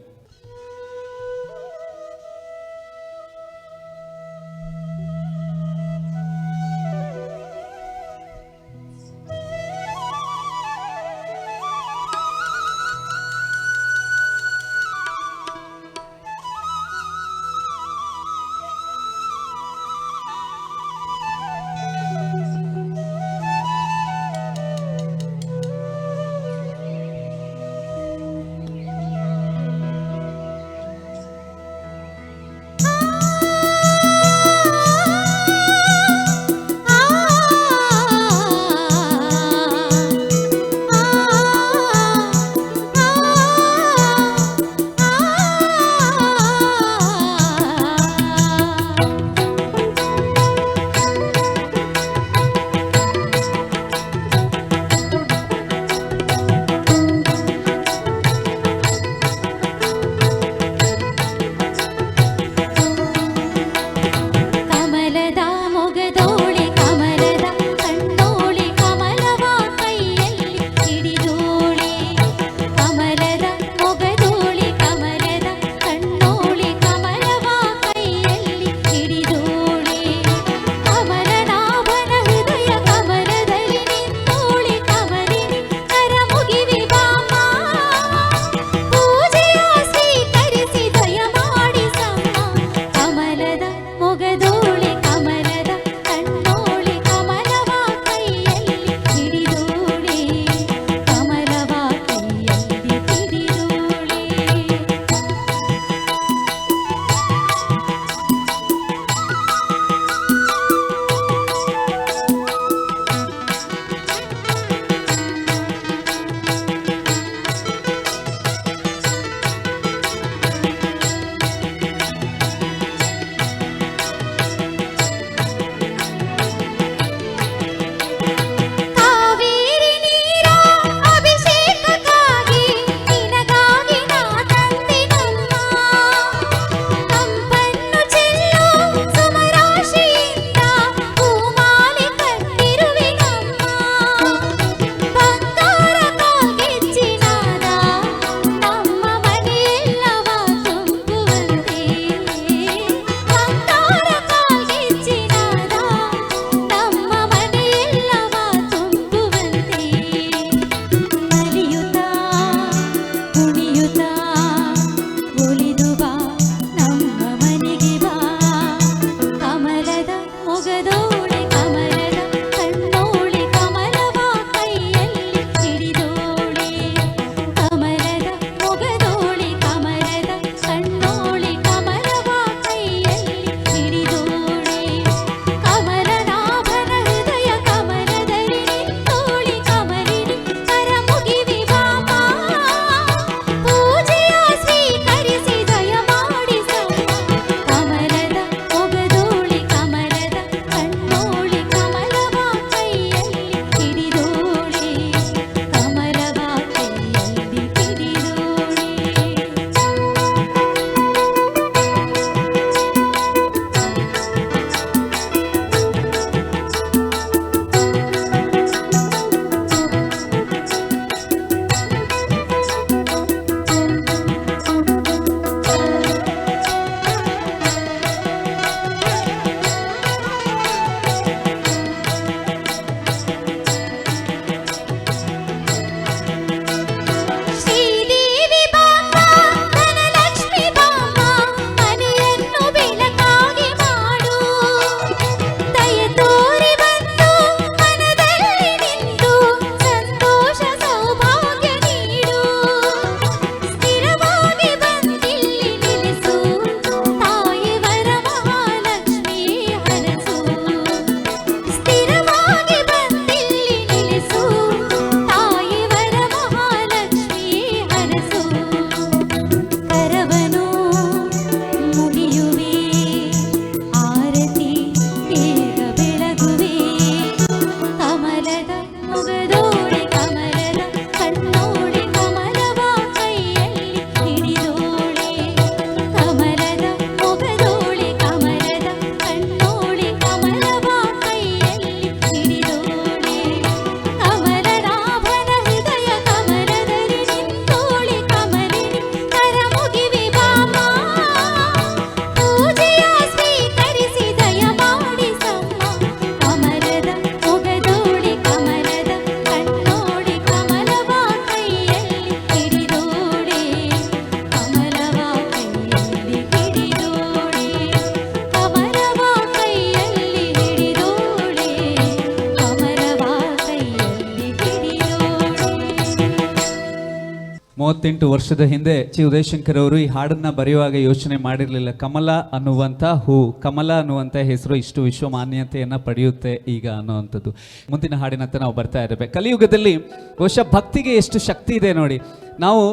38 ವರ್ಷದ ಹಿಂದೆ ಚಿ ಉದಯಶಂಕರ್ ಅವರು ಈ ಹಾಡನ್ನ ಬರೆಯುವಾಗ ಯೋಚನೆ ಮಾಡಿರಲಿಲ್ಲ. ಕಮಲ ಅನ್ನುವಂಥ ಹೂ, ಕಮಲ ಅನ್ನುವಂಥ ಹೆಸರು ಇಷ್ಟು ವಿಶ್ವಮಾನ್ಯತೆಯನ್ನು ಪಡೆಯುತ್ತೆ ಈಗ ಅನ್ನುವಂಥದ್ದು. ಮುಂದಿನ ಹಾಡಿನಂತ ನಾವು ಬರ್ತಾ ಇರಬೇಕು. ಕಲಿಯುಗದಲ್ಲಿ ಬಹುಶಃ ಭಕ್ತಿಗೆ ಎಷ್ಟು ಶಕ್ತಿ ಇದೆ ನೋಡಿ. ನಾವು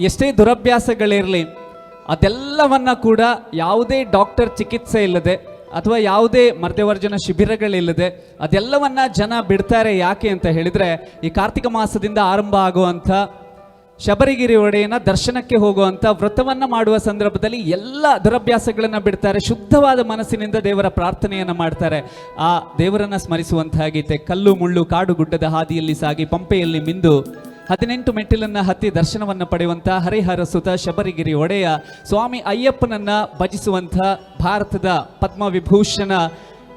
ಎಷ್ಟೇ ದುರಭ್ಯಾಸಗಳಿರಲಿ ಅದೆಲ್ಲವನ್ನ ಕೂಡ ಯಾವುದೇ ಡಾಕ್ಟರ್ ಚಿಕಿತ್ಸೆ ಇಲ್ಲದೆ ಅಥವಾ ಯಾವುದೇ ಮರ್ತ್ಯವರ್ಜನ ಶಿಬಿರಗಳಿಲ್ಲದೆ ಅದೆಲ್ಲವನ್ನ ಜನ ಬಿಡ್ತಾರೆ. ಯಾಕೆ ಅಂತ ಹೇಳಿದರೆ, ಈ ಕಾರ್ತಿಕ ಮಾಸದಿಂದ ಆರಂಭ ಆಗುವಂಥ ಶಬರಿಗಿರಿ ಒಡೆಯನ ದರ್ಶನಕ್ಕೆ ಹೋಗುವಂಥ ವ್ರತವನ್ನು ಮಾಡುವ ಸಂದರ್ಭದಲ್ಲಿ ಎಲ್ಲ ದುರಭ್ಯಾಸಗಳನ್ನು ಬಿಡ್ತಾರೆ. ಶುದ್ಧವಾದ ಮನಸ್ಸಿನಿಂದ ದೇವರ ಪ್ರಾರ್ಥನೆಯನ್ನು ಮಾಡ್ತಾರೆ. ಆ ದೇವರನ್ನು ಸ್ಮರಿಸುವಂತಹ ಗೀತೆ. ಕಲ್ಲು ಮುಳ್ಳು ಕಾಡು ಗುಡ್ಡದ ಹಾದಿಯಲ್ಲಿ ಸಾಗಿ ಪಂಪೆಯಲ್ಲಿ ಮಿಂದು 18 ಮೆಟ್ಟಿಲನ್ನು ಹತ್ತಿ ದರ್ಶನವನ್ನು ಪಡೆಯುವಂಥ ಹರಿಹರ ಸುತ ಶಬರಿಗಿರಿ ಒಡೆಯ ಸ್ವಾಮಿ ಅಯ್ಯಪ್ಪನನ್ನ ಭಜಿಸುವಂಥ ಭಾರತದ ಪದ್ಮವಿಭೂಷಣ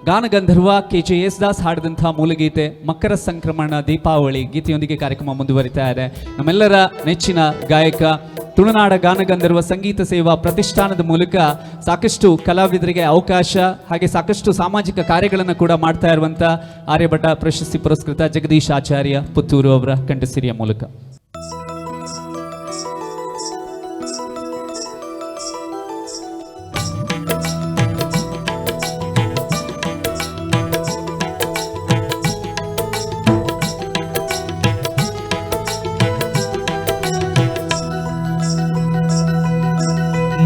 ಗಾನಗಂಧರ್ವ KJ ಯೇಸುದಾಸ್ ಹಾಡಿದಂಥ ಮೂಲಗೀತೆ ಮಕರ ಸಂಕ್ರಮಣ ದೀಪಾವಳಿ ಗೀತೆಯೊಂದಿಗೆ ಕಾರ್ಯಕ್ರಮ ಮುಂದುವರಿತಾ ಇದೆ. ನಮ್ಮೆಲ್ಲರ ನೆಚ್ಚಿನ ಗಾಯಕ ತುಳುನಾಡ ಗಾನಗಂಧರ್ವ ಸಂಗೀತ ಸೇವಾ ಪ್ರತಿಷ್ಠಾನದ ಮೂಲಕ ಸಾಕಷ್ಟು ಕಲಾವಿದರಿಗೆ ಅವಕಾಶ ಹಾಗೆ ಸಾಕಷ್ಟು ಸಾಮಾಜಿಕ ಕಾರ್ಯಗಳನ್ನು ಕೂಡ ಮಾಡ್ತಾ ಇರುವಂಥ ಆರ್ಯಭಟ ಪ್ರಶಸ್ತಿ ಪುರಸ್ಕೃತ ಜಗದೀಶ್ ಆಚಾರ್ಯ ಪುತ್ತೂರು ಅವರ ಕಂಠಸಿರಿಯ ಮೂಲಕ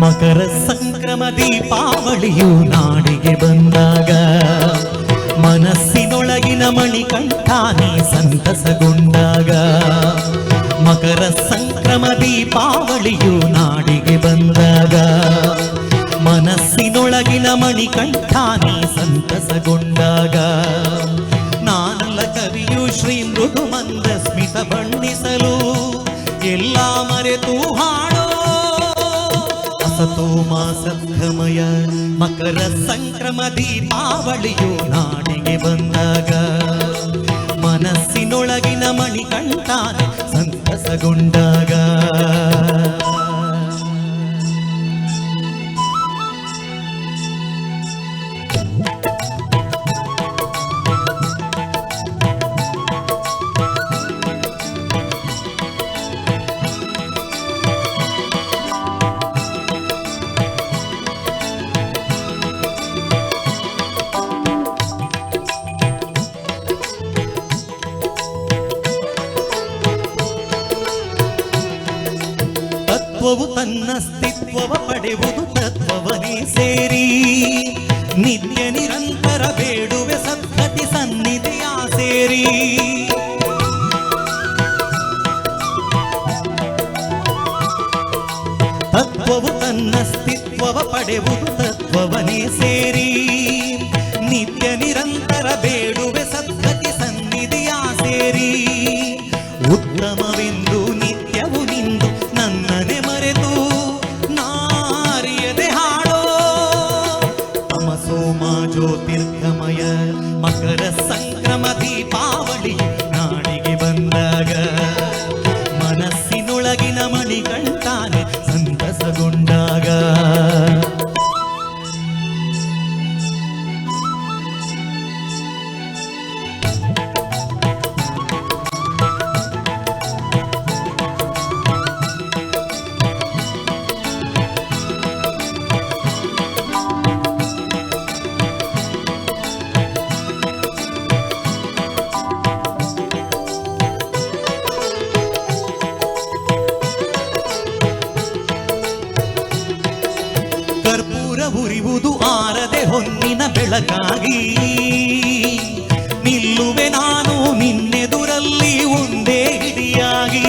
ಮಕರ ಸಂಕ್ರಮ ದೀಪಾವಳಿಯು ನಾಡಿಗೆ ಬಂದಾಗ ಮನಸ್ಸಿನೊಳಗಿನ ಮಣಿಕಂಠಾನೆ ಸಂತಸಗೊಂಡಾಗ. ಮಕರ ಸಂಕ್ರಮ ದೀಪಾವಳಿಯು ನಾಡಿಗೆ ಬಂದಾಗ ಮನಸ್ಸಿನೊಳಗಿನ ಮಣಿಕಂಠಾನೆ ಸಂತಸಗೊಂಡಾಗ. ನಾನಲ್ಲ ಕವಿಯು ಶ್ರೀ ಮೃದು ಮಂದ ಸ್ಮಿತ ಬಣ್ಣಿಸಲು ಎಲ್ಲ ಮರೆತು ಹಾಡೋ ಸತೋಮಾ ಸದ್ಗಮಯ. ಮಕರ ಸಂಕ್ರಮ ದೀಪಾವಳಿಯು ನಾಡಿಗೆ ಬಂದಾಗ ಮನಸ್ಸಿನೊಳಗಿನ ಮಣಿಕಂಠಾನೆ ಸಂತಸಗೊಂಡಾಗ. ತತ್ವವು ತನ್ನ ಅಸ್ತಿತ್ವವ ಪಡೆಯುವುದು ತತ್ವವನೇ ಸೇರಿ. ನಿತ್ಯ ನಿರಂತರ ಬೇಡುವೆ ಸದ್ಗತಿ ಸನ್ನಿಧಿಯ ಸೇರಿ. ತತ್ವವು ತನ್ನ ಅಸ್ತಿತ್ವವ ಪಡೆಯುವುದು ತತ್ವವನೇ ಸೇರಿ. ನಿತ್ಯ ನಿರಂತರ ಬೇಡುವೆ ಸದ್ಗತಿ ಸನ್ನಿಧಿಯ ಸೇರಿ. ಉತ್ತಮವೆಂದು ನಿತ್ಯವು ನಿಂದು ನನ್ನನೆ ಮರೆತು ನಾರಿಯದೆ ಹಾಡೋ ತಮಸೋಮ ಜ್ಯೋತಿರ್ಗಮಯ. ಮಕರ ಸಂಕ್ರಮ ದೀಪಾವಳಿ ನಾಡಿಗೆ ಬಂದಾಗ ಮನಸ್ಸಿನೊಳಗಿನ ಮಣಿಕಂಠಾನೆ ಸಂತಸಗೊಂಡಾಗ. ಉರಿವುದು ಆರದೆ ಹೊನ್ನಿನ ಬೆಳಕಾಗಿ. ನಿಲ್ಲುವೆ ನಾನು ನಿನ್ನೆದುರಲ್ಲಿ ಒಂದೇ ಹಿಡಿಯಾಗಿ.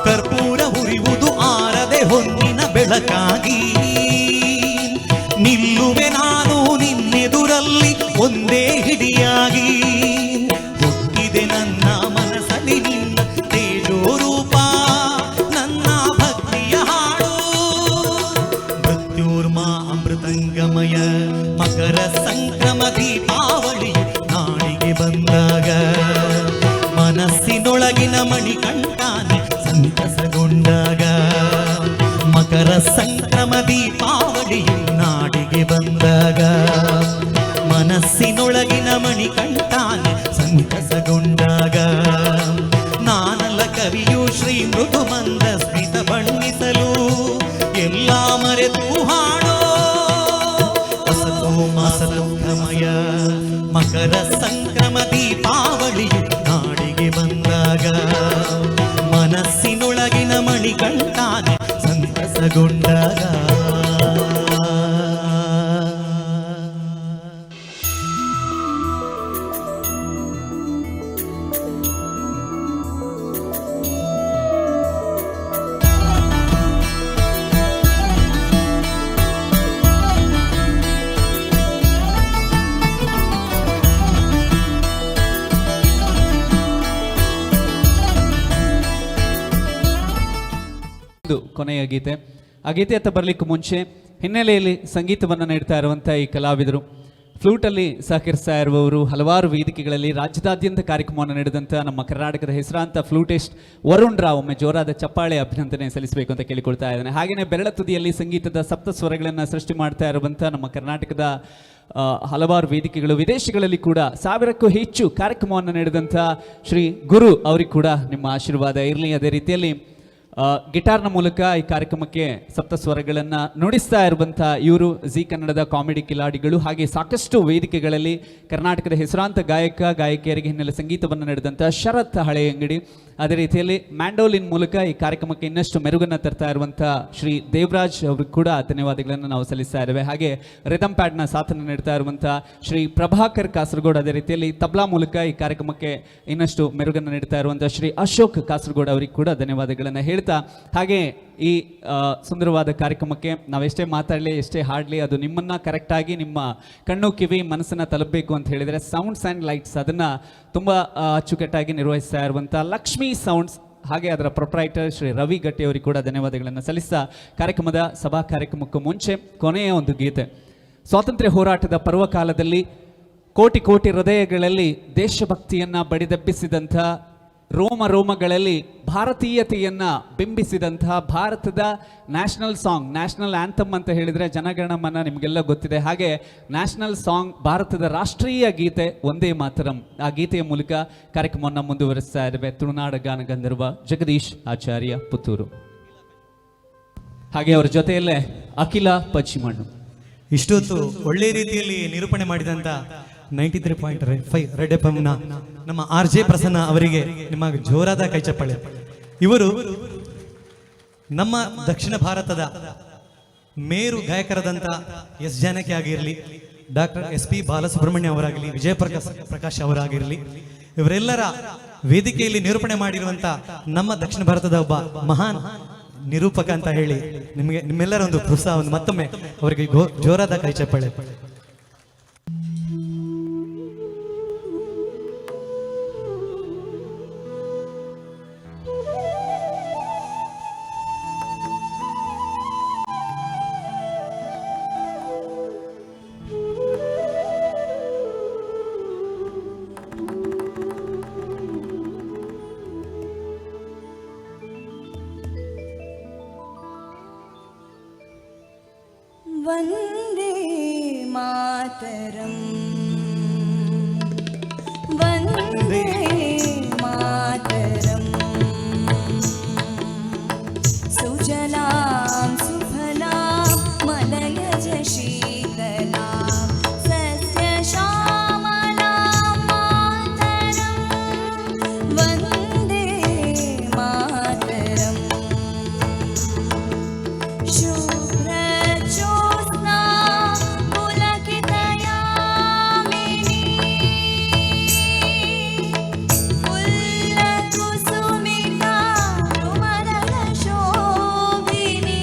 ಕರ್ಪೂರ ಉರಿವುದು ಆರದೆ ಹೊನ್ನಿನ ಬೆಳಕಾಗಿ. ನಿಲ್ಲುವೆ ನಾನು ನಿನ್ನೆದುರಲ್ಲಿ ಒಂದೇ ಹಿಡಿಯಾಗಿ. ಹುಟ್ಟಿದೆ ನನ್ನ ಮನಸ್ಸಲ್ಲಿ ನಿನ್ನ ತೇಜೋರೂಪ, ನನ್ನ ಭಕ್ತಿಯ ಹಾಡು ಮೃತ್ಯುರ್ಮಾ ಅಮೃತಂಗಮಯ. ಮಕರ ಸಂಕ್ರಮ ದೀಪಾವಳಿ ನಾಡಿಗೆ ಬಂದಾಗ ಮನಸ್ಸಿನೊಳಗಿನ ಮಣಿಕಂಠಾನೆ ಸಂತಸಗೊಂಡಾಗ. ಮಕರ ಸಂಕ್ರಮ ದೀಪಾವಳಿಯು ನಾಡಿಗೆ ಬಂದಾಗ ಮನಸ್ಸಿನೊಳಗಿನ ಮಣಿಕಂಠಾನೆ ಮಕರ ಸಂಕ್ರಮ ದೀಪಾವಳಿಯು ನಾಡಿಗೆ ಬಂದಾಗ ಮನಸ್ಸಿನೊಳಗಿನ ಮಣಿಕಂಠಾನೆ ಸಂತಸಗೊಂಡಾಗ ಇದು ಕೊನೆಯ ಗೀತೆ. ಆ ಗೀತೆಯತ್ತ ಬರಲಿಕ್ಕೂ ಮುಂಚೆ ಹಿನ್ನೆಲೆಯಲ್ಲಿ ಸಂಗೀತವನ್ನು ನೀಡ್ತಾ ಇರುವಂಥ ಈ ಕಲಾವಿದರು, ಫ್ಲೂಟಲ್ಲಿ ಸಹಕರಿಸ್ತಾ ಇರುವವರು, ಹಲವಾರು ವೇದಿಕೆಗಳಲ್ಲಿ ರಾಜ್ಯದಾದ್ಯಂತ ಕಾರ್ಯಕ್ರಮವನ್ನು ನೀಡಿದಂಥ ನಮ್ಮ ಕರ್ನಾಟಕದ ಹೆಸರಾಂತ ಫ್ಲೂಟಿಸ್ಟ್ ವರುಣ್ ರಾವ್, ಒಮ್ಮೆ ಜೋರಾದ ಚಪ್ಪಾಳೆ ಅಭಿನಂದನೆ ಸಲ್ಲಿಸಬೇಕು ಅಂತ ಕೇಳಿಕೊಳ್ತಾ ಇದ್ದಾನೆ. ಹಾಗೆಯೇ ಬೆರಳ ತುದಿಯಲ್ಲಿ ಸಂಗೀತದ ಸಪ್ತ ಸ್ವರಗಳನ್ನು ಸೃಷ್ಟಿ ಮಾಡ್ತಾ ಇರುವಂಥ ನಮ್ಮ ಕರ್ನಾಟಕದ ಹಲವಾರು ವೇದಿಕೆಗಳು, ವಿದೇಶಗಳಲ್ಲಿ ಕೂಡ 1000ಕ್ಕೂ ಹೆಚ್ಚು ಕಾರ್ಯಕ್ರಮವನ್ನು ನೀಡಿದಂಥ ಶ್ರೀ ಗುರು ಅವರಿಗೆ ಕೂಡ ನಿಮ್ಮ ಆಶೀರ್ವಾದ ಇರಲಿ. ಅದೇ ರೀತಿಯಲ್ಲಿ ಗಿಟಾರ್ನ ಮೂಲಕ ಈ ಕಾರ್ಯಕ್ರಮಕ್ಕೆ ಸಪ್ತ ಸ್ವರಗಳನ್ನು ನುಡಿಸ್ತಾ ಇರುವಂಥ ಇವರು ಜಿ ಕನ್ನಡದ ಕಾಮಿಡಿ ಕಿಲಾಡಿಗಳು. ಹಾಗೆ ಸಾಕಷ್ಟು ವೇದಿಕೆಗಳಲ್ಲಿ ಕರ್ನಾಟಕದ ಹೆಸರಾಂತ ಗಾಯಕಿಯರಿಗೆ ಹಿನ್ನೆಲೆ ಸಂಗೀತವನ್ನು ನೀಡಿದಂಥ ಶರತ್ ಹಳೆಯಂಗಡಿ. ಅದೇ ರೀತಿಯಲ್ಲಿ ಮ್ಯಾಂಡೋಲಿನ್ ಮೂಲಕ ಈ ಕಾರ್ಯಕ್ರಮಕ್ಕೆ ಇನ್ನಷ್ಟು ಮೆರುಗನ್ನು ತರ್ತಾ ಇರುವಂಥ ಶ್ರೀ ದೇವರಾಜ್ ಅವ್ರಿಗೆ ಕೂಡ ಧನ್ಯವಾದಗಳನ್ನು ನಾವು ಸಲ್ಲಿಸ್ತಾ ಇದ್ದೇವೆ. ಹಾಗೆ ರಿದಮ್ ಪ್ಯಾಡ್ನ ಸಾಥನ್ನು ನೀಡ್ತಾ ಇರುವಂಥ ಶ್ರೀ ಪ್ರಭಾಕರ್ ಕಾಸರಗೋಡ್, ಅದೇ ರೀತಿಯಲ್ಲಿ ತಬ್ಲಾ ಮೂಲಕ ಈ ಕಾರ್ಯಕ್ರಮಕ್ಕೆ ಇನ್ನಷ್ಟು ಮೆರುಗನ್ನು ನೀಡ್ತಾ ಇರುವಂಥ ಶ್ರೀ ಅಶೋಕ್ ಕಾಸರಗೋಡ್ ಅವರಿಗೆ ಕೂಡ ಧನ್ಯವಾದಗಳನ್ನು ಹೇಳ್ತಾ, ಹಾಗೆ ಈ ಸುಂದರವಾದ ಕಾರ್ಯಕ್ರಮಕ್ಕೆ ನಾವೆಷ್ಟೇ ಮಾತಾಡಲಿ, ಎಷ್ಟೇ ಹಾಡಲಿ, ಅದು ನಿಮ್ಮನ್ನು ಕರೆಕ್ಟಾಗಿ ನಿಮ್ಮ ಕಣ್ಣು ಕಿವಿ ಮನಸ್ಸನ್ನು ತಲುಪಬೇಕು ಅಂತ ಹೇಳಿದರೆ ಸೌಂಡ್ಸ್ ಆ್ಯಂಡ್ ಲೈಟ್ಸ್ ಅದನ್ನು ತುಂಬ ಅಚ್ಚುಕಟ್ಟಾಗಿ ನಿರ್ವಹಿಸ್ತಾ ಇರುವಂಥ ಲಕ್ಷ್ಮೀ ಸೌಂಡ್ಸ್, ಹಾಗೆ ಅದರ ಪ್ರೊಪ್ರೈಟರ್ ಶ್ರೀ ರವಿ ಗಟ್ಟಿ ಅವರಿಗೆ ಕೂಡ ಧನ್ಯವಾದಗಳನ್ನು ಸಲ್ಲಿಸ್ತಾ ಕಾರ್ಯಕ್ರಮದ ಸಭಾ ಕಾರ್ಯಕ್ರಮಕ್ಕೂ ಮುಂಚೆ ಕೊನೆಯ ಒಂದು ಗೀತೆ. ಸ್ವಾತಂತ್ರ್ಯ ಹೋರಾಟದ ಪರ್ವಕಾಲದಲ್ಲಿ ಕೋಟಿ ಕೋಟಿ ಹೃದಯಗಳಲ್ಲಿ ದೇಶಭಕ್ತಿಯನ್ನು ಬಡಿದೆಬ್ಬಿಸಿದಂಥ, ರೋಮಗಳಲ್ಲಿ ಭಾರತೀಯತೆಯನ್ನು ಬಿಂಬಿಸಿದಂತಹ ಭಾರತದ ನ್ಯಾಷನಲ್ ಸಾಂಗ್, ನ್ಯಾಷನಲ್ ಆ್ಯಂಥಮ್ ಅಂತ ಹೇಳಿದರೆ ಜನಗಣಮನ ನಿಮಗೆಲ್ಲ ಗೊತ್ತಿದೆ. ಹಾಗೆ ನ್ಯಾಷನಲ್ ಸಾಂಗ್, ಭಾರತದ ರಾಷ್ಟ್ರೀಯ ಗೀತೆ ವಂದೇ ಮಾತರಂ. ಆ ಗೀತೆಯ ಮೂಲಕ ಕಾರ್ಯಕ್ರಮವನ್ನು ಮುಂದುವರಿಸ್ತಾ ಇದ್ದೇವೆ ತುಳುನಾಡ ಗಾನ ಗಂಧರ್ವ ಜಗದೀಶ್ ಆಚಾರ್ಯ ಪುತ್ತೂರು, ಹಾಗೆ ಅವರ ಜೊತೆಯಲ್ಲೇ ಅಖಿಲ ಪಶ್ಚಿಮಣ್ಣು. ಇಷ್ಟೊತ್ತು ಒಳ್ಳೆ ರೀತಿಯಲ್ಲಿ ನಿರೂಪಣೆ ಮಾಡಿದಂತ 93.5 ರೆಡ್ ಎಫ್ಎಂ ನ ನಮ್ಮ RJ ಪ್ರಸನ್ನ ಅವರಿಗೆ ನಿಮ್ಮ ಜೋರಾದ ಕೈ ಚಪ್ಪಾಳೆ. ಇವರು ನಮ್ಮ ದಕ್ಷಿಣ ಭಾರತದ ಮೇರು ಗಾಯಕರಾದಂಥ ಎಸ್ ಜಾನಕಿ ಆಗಿರಲಿ, ಡಾಕ್ಟರ್ SP ಬಾಲಸುಬ್ರಹ್ಮಣ್ಯ ಅವರಾಗಲಿ, ವಿಜಯ ಪ್ರಕಾಶ್ ಅವರಾಗಿರಲಿ, ಇವರೆಲ್ಲರ ವೇದಿಕೆಯಲ್ಲಿ ನಿರೂಪಣೆ ಮಾಡಿರುವಂಥ ನಮ್ಮ ದಕ್ಷಿಣ ಭಾರತದ ಒಬ್ಬ ಮಹಾನ್ ನಿರೂಪಕ ಅಂತ ಹೇಳಿ ನಿಮ್ಮೆಲ್ಲರ ಒಂದು ಪ್ರೋತ್ಸಾಹ, ಒಂದು ಮತ್ತೊಮ್ಮೆ ಅವರಿಗೆ ಜೋರಾದ ಕೈ ಚಪ್ಪಾಳೆ. ವಂದೇ ಮಾತರಂ, ವಂದೇ ಮಾತರಂ, ಸುಜಲಾಂ ಸುಫಲಾಂ ಮಲಯಜ ಶೀತಲಾಂ ಸಸ್ಯ ಶ್ಯಾಮಲಾಂ ಮಾತರಂ, ವಂದೇ ಮಾತರಂ. ಶೋಭಿನಿ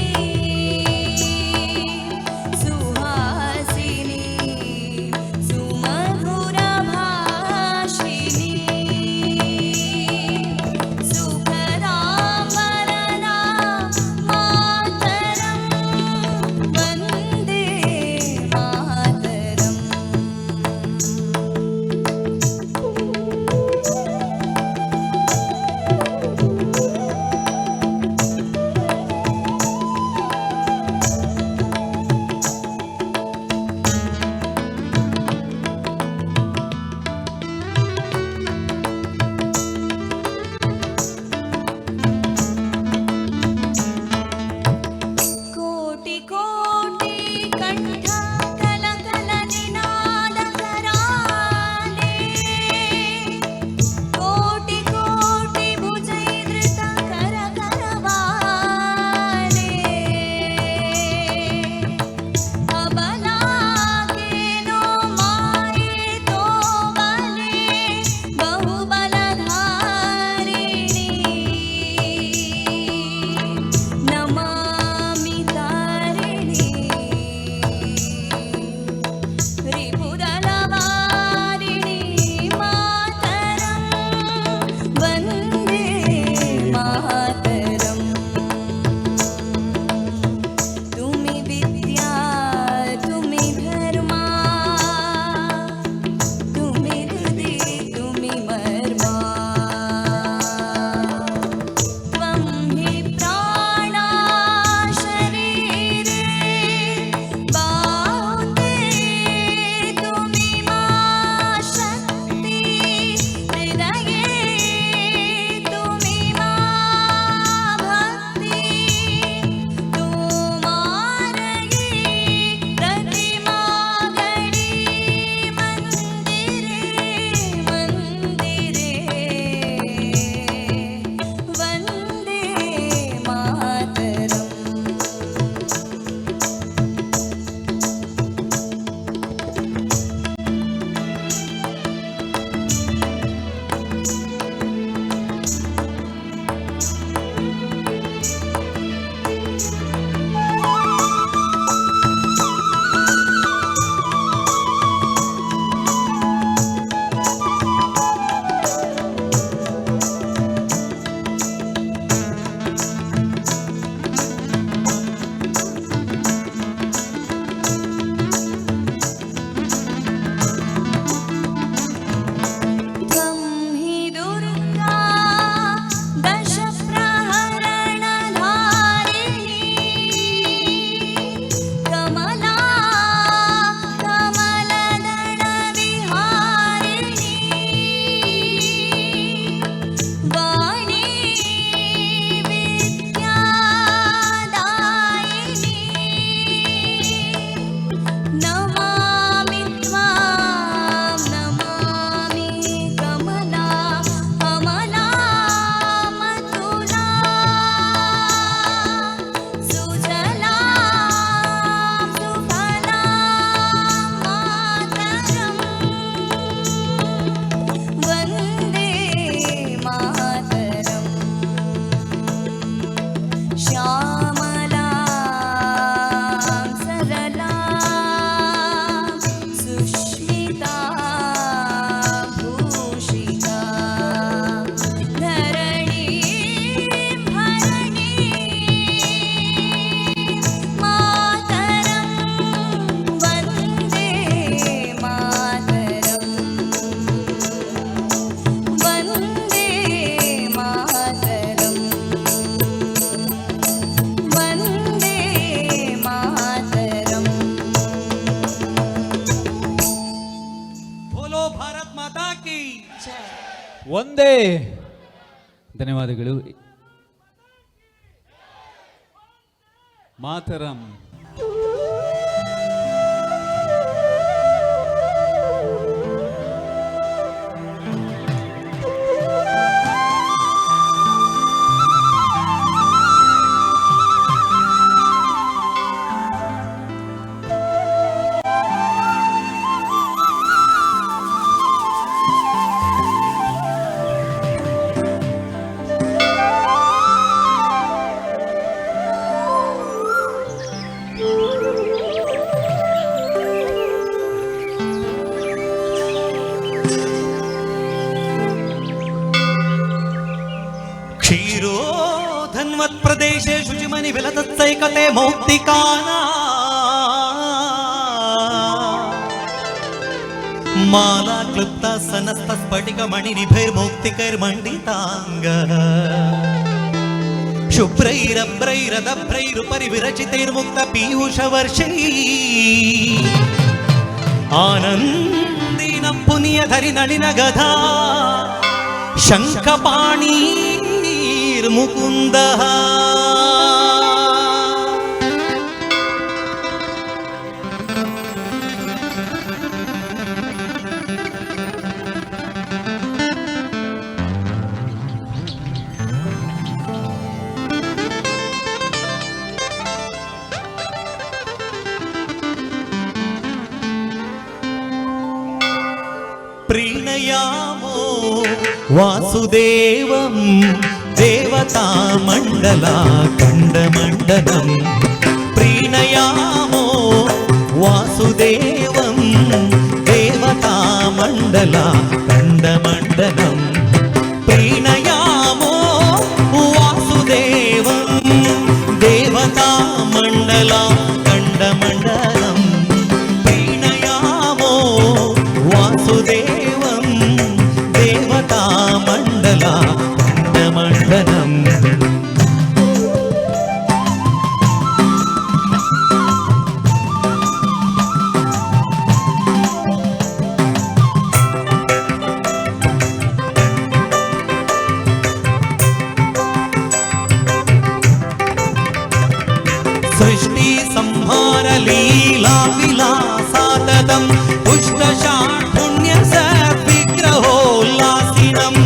ಮುಂದೆ. ಧನ್ಯವಾದಗಳು. ಮಾತರಂ. क्षीरो धन्वत् प्रदेशे शुचिमणि विलतत्सैकते मौक्तिकाना माला क्लुप्ता सनस्त स्फटिक मणिनिभैर्मौक्तिकैर्मण्डिताङ्गः शुभ्रैरभ्रैरदभ्रैरुपरि विरचितैर्मुक्त पीयूषवर्षैः आनन्दीन पुनीयधरि नलिन गधा शङ्खपाणिर्मुकुन्दः प्रीणयामो वासुदेवं देवतामण्डला खण्डमण्डलं प्रीणयामो वासुदेवं देवतामण्डला खण्डमण्डलं प्रीणयामो वासुदेवं देवतामण्डला खण्डमण्डलं प्रीणयामो वासुदेवं देवतामण्डला खण्डमण्डलम् सृष्टि संहार लीला विलासाततं पुष्टशाढ्युण्य सद्विग्रहोल्लासिनम्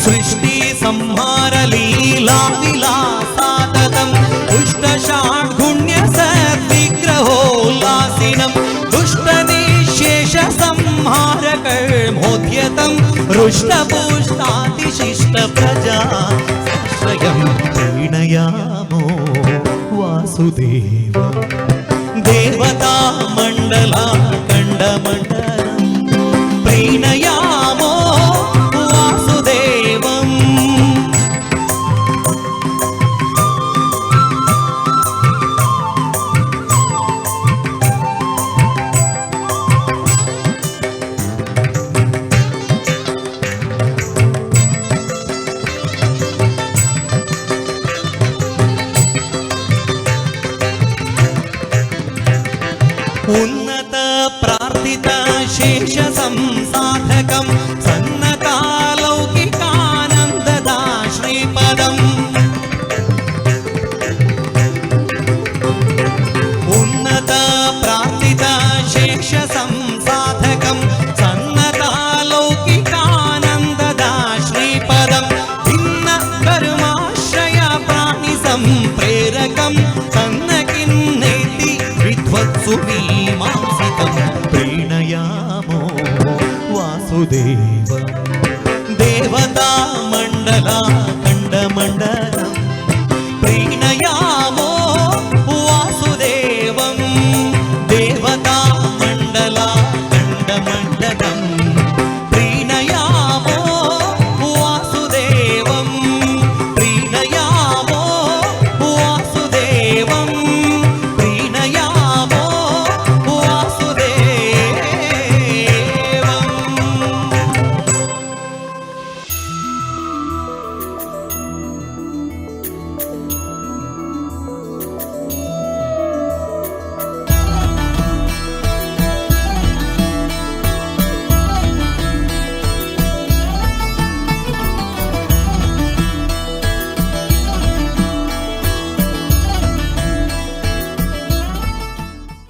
सृष्टि संहार लीला विलासाततं पुष्टशाढ्युण्य सद्विग्रहोल्लासिनं दुष्टनिःशेष संहारकर्मोद्यतं रुष्टपुष्टातिशिष्ट प्रजा श्रयं प्रीणयामो वासुदेव देवतामण्डला खण्डमण्डलं प्रीणयामो वासुदेवम् उन्नत प्रार्थित शेष संसाधकं सन्नतालौकिकानन्ददा श्रीपदम् उन्नत प्रार्थित शेष